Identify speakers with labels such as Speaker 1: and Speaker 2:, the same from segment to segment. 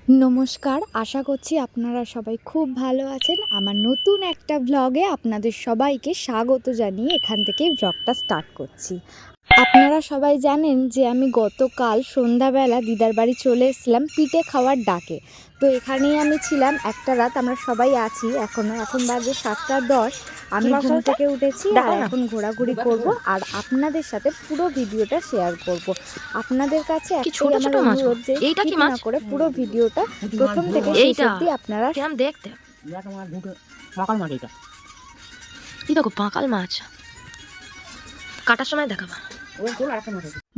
Speaker 1: নমস্কার, আশা করছি আপনারা সবাই খুব ভালো আছেন। আমার নতুন একটা ব্লগে আপনাদের সবাইকে স্বাগত জানিয়ে এখান থেকেই ব্লগটা স্টার্ট করছি। আপনারা সবাই জানেন যে আমি গতকাল সন্ধ্যাবেলা দিদার বাড়ি চলে এসেছিলাম পিঠে খাওয়ার ডাকে। তো এখানেই আমি ছিলাম একটা রাত, আমরা সবাই আছি এখনও। এখন বাজে 7:10। আমি ঘুম থেকে উঠেছি আর এখন ঘোরাঘুরি করব আর আপনাদের সাথে পুরো ভিডিওটা শেয়ার করব। আপনাদের কাছে একটাই আমার অনুরোধ যে স্কিপ না করে পুরো ভিডিওটা প্রথম থেকে শেষ অবধি আপনারা
Speaker 2: দেখতে। এই দেখো পাকাল মাছ, কাটার সময় দেখাবা।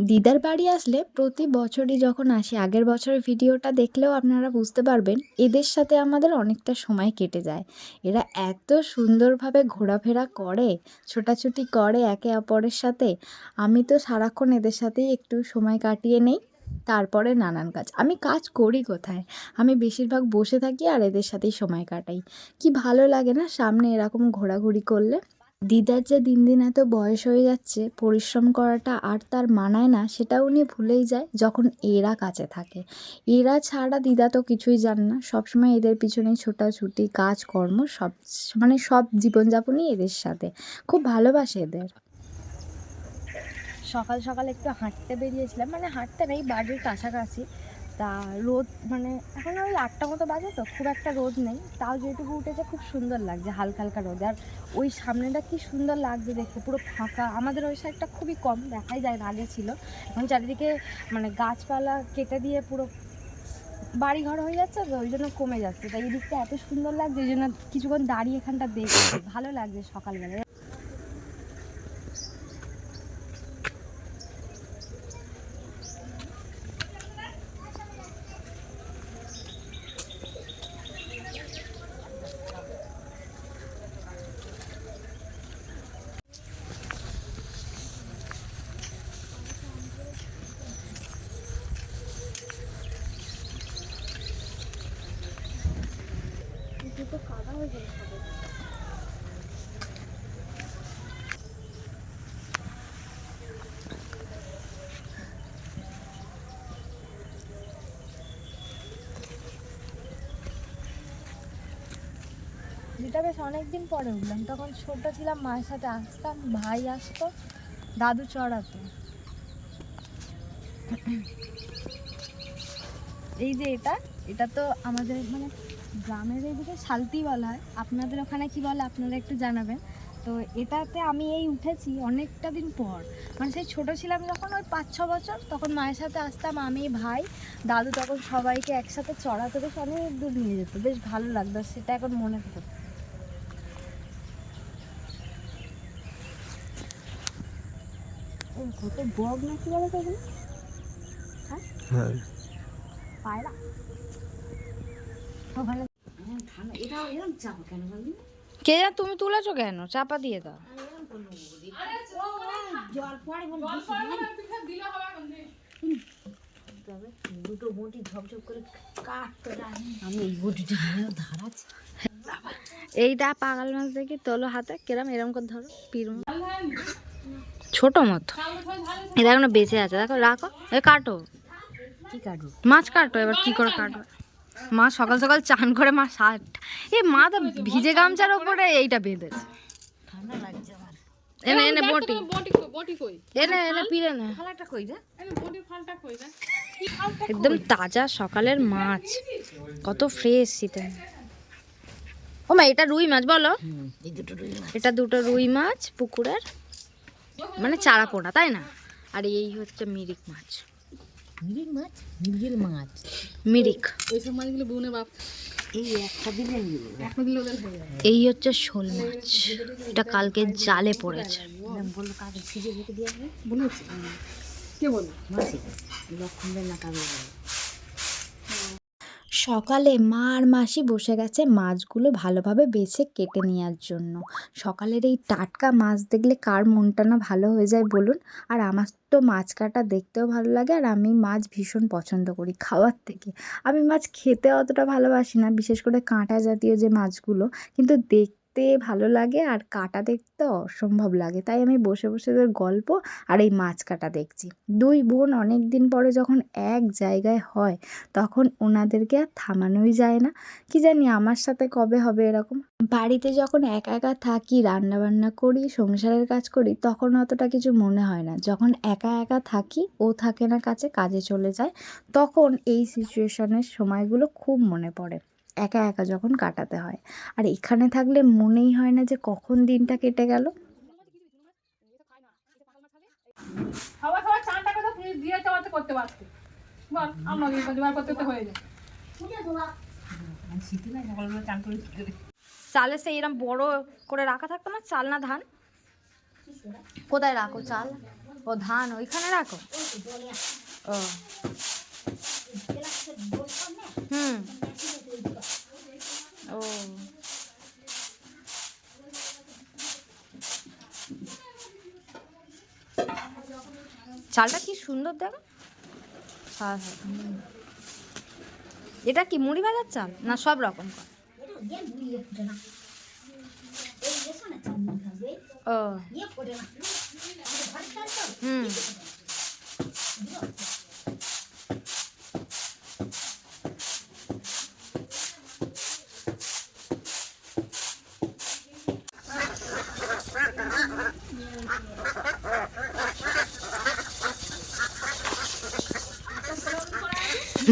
Speaker 1: দিদার বাড়ি আসলে প্রতি বছরই যখন আসি, আগের বছরের ভিডিওটা দেখলেও আপনারা বুঝতে পারবেন এদের সাথে আমাদের অনেকটা সময় কেটে যায়। এরা এত সুন্দরভাবে ঘোরাফেরা করে, ছোটাছুটি করে একে অপরের সাথে। আমি তো সারাক্ষণ এদের সাথেই একটু সময় কাটিয়ে নেই। তারপরে নানান কাজ, আমি কাজ করি কোথায়, আমি বেশিরভাগ বসে থাকি আর এদের সাথেই সময় কাটাই। কি ভালো লাগে না সামনে এরকম ঘোরাঘুরি করলে। দিদার যে দিন দিন এত বয়স হয়ে যাচ্ছে, পরিশ্রম করাটা আর তার মানায় না, সেটা উনি ভুলেই যায় যখন এরা কাছে থাকে। এরা ছাড়া দিদা তো কিছুই জানে না, সবসময় এদের পিছনেই ছোটাছুটি, কাজকর্ম, সব জীবনযাপনই এদের সাথে। খুব ভালোবাসে এদের। সকাল সকাল একটু হাঁটতে বেরিয়েছিলাম, মানে হাঁটতে নেই, বাড়ির কাছাকাছি। তা রোদ মানে এখন ওই 8টা মতো বাজে, তো খুব একটা রোদ নেই, তাও যেটুকু উঠেছে খুব সুন্দর লাগছে, হালকা হালকা রোদ। আর ওই সামনেটা কি সুন্দর লাগছে দেখতে, পুরো ফাঁকা। আমাদের ওই সাইডটা খুবই কম দেখাই যায় না, আগে ছিল। এখন চারিদিকে মানে গাছপালা কেটে দিয়ে পুরো বাড়িঘর হয়ে যাচ্ছে, তো ওই জন্য কমে যাচ্ছে। তাই এই দিকটা এত সুন্দর লাগছে, ওই জন্য কিছুক্ষণ দাঁড়িয়ে এখানটা দেখছি, ভালো লাগছে সকালবেলা। তো কাদা হয়ে গেল সবে। যেটা বেশ অনেকদিন পরে উঠলাম, তখন ছোট ছিলাম, মায়ের সাথে আসতাম, ভাই আসতো, দাদু চড়াতো। এই যে এটা তো আমাদের মানে গ্রামের এইদিকে শালতি বলা হয়, আপনাদের ওখানে কি বলে আপনারা একটু জানাবেন। তো এটাতে আমি এই উঠেছি অনেকটা দিন পর, মানে সেই ছোটো ছিলাম যখন, ওই 5-6 বছর, তখন মায়ের সাথে আসতাম, আমি, ভাই, দাদু, তখন সবাইকে একসাথে চড়াতে বেশ অনেক দূর নিয়ে যেত, বেশ ভালো লাগতো, সেটা এখন মনে পড়ে। কত বক নাকি বলো তো এগুলো? হ্যাঁ, পায়রা ওখানে। কে যা তুমি তুলেছো কেন? চাপা দিয়ে দাও। দুটো বটি ঝপঝপ করে কাটতে, আমি এই বটিটা ধারাচ্ছি। এইটা পাগল মাছ দেখি, তোলো হাতে, কেরম এরম করে ধরো, পীর ছোট মতো। এটা এখনো বেঁচে আছে, দেখো, রাখো, এ কাটো। কি কাটো? মাছ কাটো। এবার কি করে কাটো? মা সকাল সকাল চান করে মা মা তো ভিজে গামছার ওপরে এইটা বেঁধেছে। ঠান্ডা লাগছে আমার। এনে এনে বটি কই? এনে এনে পিরে না। ফালাটা কই রে? এনে বটি ফালটা কই রে? একদম তাজা সকালের মাছ, কত ফ্রেশ শীতে। ও মা, এটা রুই মাছ বলো? এটা দুটো রুই মাছ পুকুরের, মানে চারা পোনা, তাই না? আর এই হচ্ছে মিরিক মাছ। মিরিক মাছ? মিরিক মাছ, মিরিক। ওইসব মাছগুলো বুনে বাপ এই হচ্ছে শোল মাছ, এটা কালকে জালে পড়েছে। সকালে মা আর মাসি বসে গেছে মাছগুলো ভালোভাবে বেছে কেটে নেওয়ার জন্য। সকালের এই টাটকা মাছ দেখলে কার মনটা না ভালো হয়ে যায় বলুন। আর আমার তো মাছ কাটা দেখতেও ভালো লাগে, আর আমি মাছ ভীষণ পছন্দ করি খাওয়ার থেকে। আমি মাছ খেতে অতটা ভালোবাসি না, বিশেষ করে কাঁটা জাতীয় যে মাছগুলো, কিন্তু দেখতে ভালো লাগে আর কাটা দেখতে অসম্ভব লাগে, তাই আমি বসে বসে ওদের গল্প আর এই মাছ কাটা দেখছি। দুই বোন অনেক দিন পরে যখন এক জায়গায় হয় তখন ওনাদেরকে আর থামানোই যায় না। কি জানি আমার সাথে কবে হবে এরকম। বাড়িতে যখন একা একা থাকি, রান্না বান্না করি, সংসারের কাজ করি, তখন অতটা কিছু মনে হয় না। যখন একা একা থাকি, ও থাকে না কাছে, কাজে চলে যায়, তখন এই সিচুয়েশনের সময়গুলো খুব মনে পড়ে, একা একা যখন কাটাতে হয়। আর এখানে থাকলে মনেই হয় না যে কখন দিনটা কেটে গেল। চালে সেই এরকম বড় করে রাখা থাকতো না, চাল না ধান? কোথায় রাখো চাল? ও ধান ওইখানে রাখো। ও হুম। ও চালটা কি সুন্দর দেখো। হ্যাঁ হ্যাঁ। এটা কি মুড়ি ভাজার চাল না সব রকম করে? ও হুম।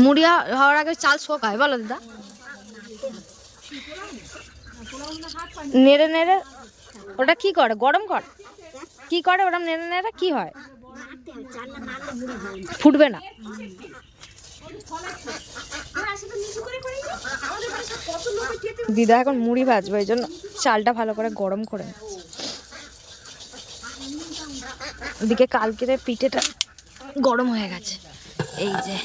Speaker 1: মুড়ি হওয়ার আগে চাল শোকায় বলো দাদা? নেড়ে নেড়ে ওটা কি করে? গরম কর কি করে ওটা? নেড়ে নেড়ে কি হয়? ফুটবে না? দিদা এখন মুড়ি ভাজবো, এই জন্য চালটা ভালো করে গরম করে এদিকে কালকের পিঠেটা গরম হয়ে গেছে, এই যে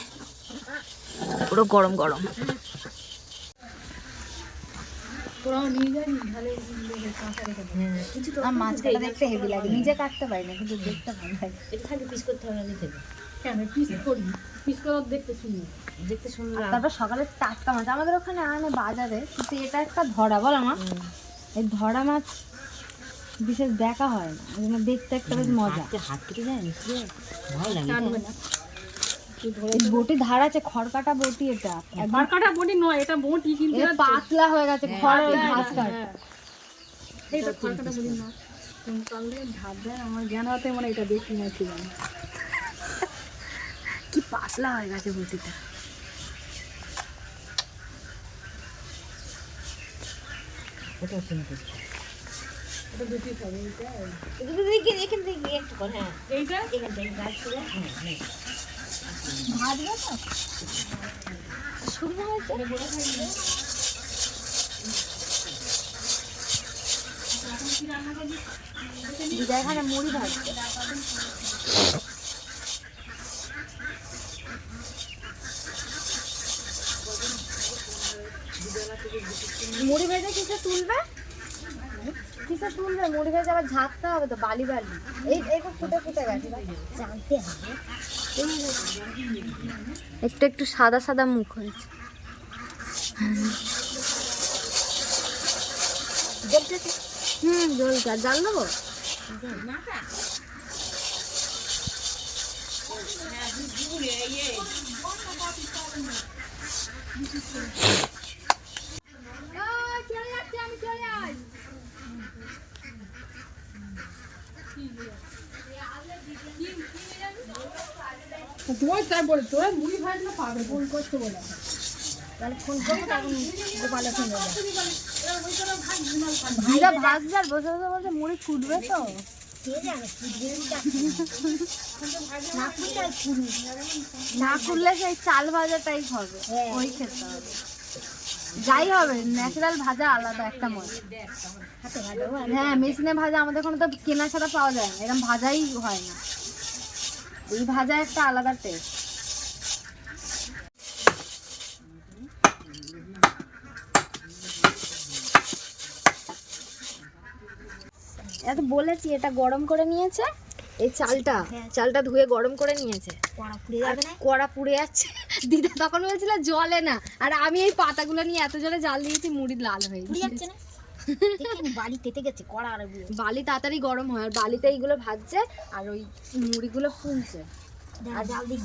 Speaker 1: পুরো গরম গরম। মাছ কাটা দেখতে হেভি লাগে, নিজে কাটতে পারি না কিন্তু দেখতে ভালো লাগে। এটা খালি পিস করতে হবে না থেকে কেন? পিস করি, পিস করে দেখতে সুন্দর, দেখতে সুন্দর। তারপর সকালে টাটকা মাছ আমাদের ওখানে আনে বাজারে, কিন্তু এটা একটা ধরা বল আমার, এই ধরা মাছ বিশেষ দেখা হয় না, ওই জন্য দেখতে একটা বেশ মজা। হাত কেটে যায় ভালো লাগে। বটি ধার আছে, খড়কাটা বটি, এটা খড়কাটা বটি নয়, এটা বটি কিন্তু পাতলা হয়ে গেছে খড় ঘাস কাট। এইটা খড়কাটা বটি না, কালকে ধার দেয় আমার জ্ঞান হতে মানে এটা দেখি না ছিল কি পাতলা হয়ে গেছে বটিটা। ওটা শুনে এটা দুটি খাবে, এটা এটা দেখি এখান থেকে একটু করে। হ্যাঁ এইটা এখান থেকে গাছ করে হ্যাঁ ভাজবে তো শুকনো হয়েছে। দিদা এখানে মুড়ি ভাজছে। মুড়ি ভেজে কিসে তুলবে? কিসে তুলবে মুড়ি ভেজে? আবার ঝাঁকতে হবে তো, বালি বালি এই ফুটে ফুটে গেছে, জানতে হবে। একটু একটু সাদা সাদা মুখ হয়েছে। জল জাল দেবো। তাই বলে তোরা মুড়ি ভাজলে পাবে ফোন করতে বলে, তাহলে ফোন করবো তখন গোপালে ফোন ভাইরা ভাজবে আর বসে বসে বলছে মুড়ি ফুটবে তো। না ফুটলে সেই চাল ভাজা টাইপ হবে, ওই খেতে হবে। যাই হবে ন্যাচারাল ভাজা আলাদা একটা মজা। হ্যাঁ মেশিনে ভাজা আমাদের ওখানে তো কেনা ছাড়া পাওয়া যায় না, এরকম ভাজাই হয় না। এই ভাজা একটা আলাদা টেস্ট। এটা বলেছি এটা গরম করে নিয়েছে, এই চালটা ধুয়ে গরম করে নিয়েছে। কড়া পুড়ে যাচ্ছে। দিদা তখন বলছিল জলে না, আর আমি এই পাতাগুলো নিয়ে এত জোরে জাল দিয়েছি মুড়ি লাল হয়ে যাচ্ছে।
Speaker 3: বাড়ি পেতে গেছে কড়া আর
Speaker 1: বালি তাড়াতাড়ি গরম হয় আর বালিতে এইগুলো ভাজছে আর ওই মুড়িগুলো ফুলছে।
Speaker 3: জাল দিই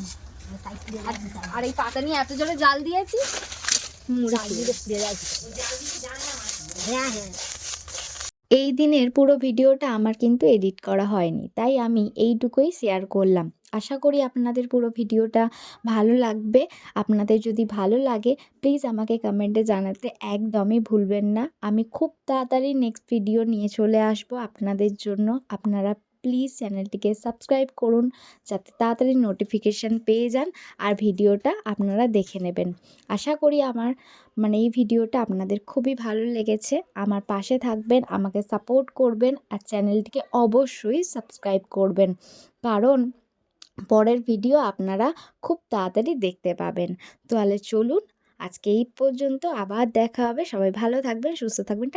Speaker 1: আর এই পাতা নিয়ে এত জোরে জাল দিয়েছি মুড়ি
Speaker 3: হ্যাঁ হ্যাঁ।
Speaker 1: এই দিনের পুরো ভিডিওটা আমার কিন্তু এডিট করা হয়নি, তাই আমি এইটুকুই শেয়ার করলাম। আশা করি আপনাদের পুরো ভিডিওটা ভালো লাগবে। আপনাদের যদি ভালো লাগে প্লিজ আমাকে কমেন্টে জানাতে একদমই ভুলবেন না। আমি খুব তাড়াতাড়ি নেক্সট ভিডিও নিয়ে চলে আসব আপনাদের জন্য। আপনারা প্লিজ চ্যানেলটিকে সাবস্ক্রাইব করুন যাতে তাড়াতাড়ি নোটিফিকেশান পেয়ে যান আর ভিডিওটা আপনারা দেখে নেবেন। আশা করি আমার এই ভিডিওটা আপনাদের খুবই ভালো লেগেছে। আমার পাশে থাকবেন, আমাকে সাপোর্ট করবেন আর চ্যানেলটিকে অবশ্যই সাবস্ক্রাইব করবেন, কারণ পরের ভিডিও আপনারা খুব তাড়াতাড়ি দেখতে পাবেন। তাহলে চলুন আজকে এই পর্যন্ত, আবার দেখা হবে। সবাই ভালো থাকবেন, সুস্থ থাকবেন।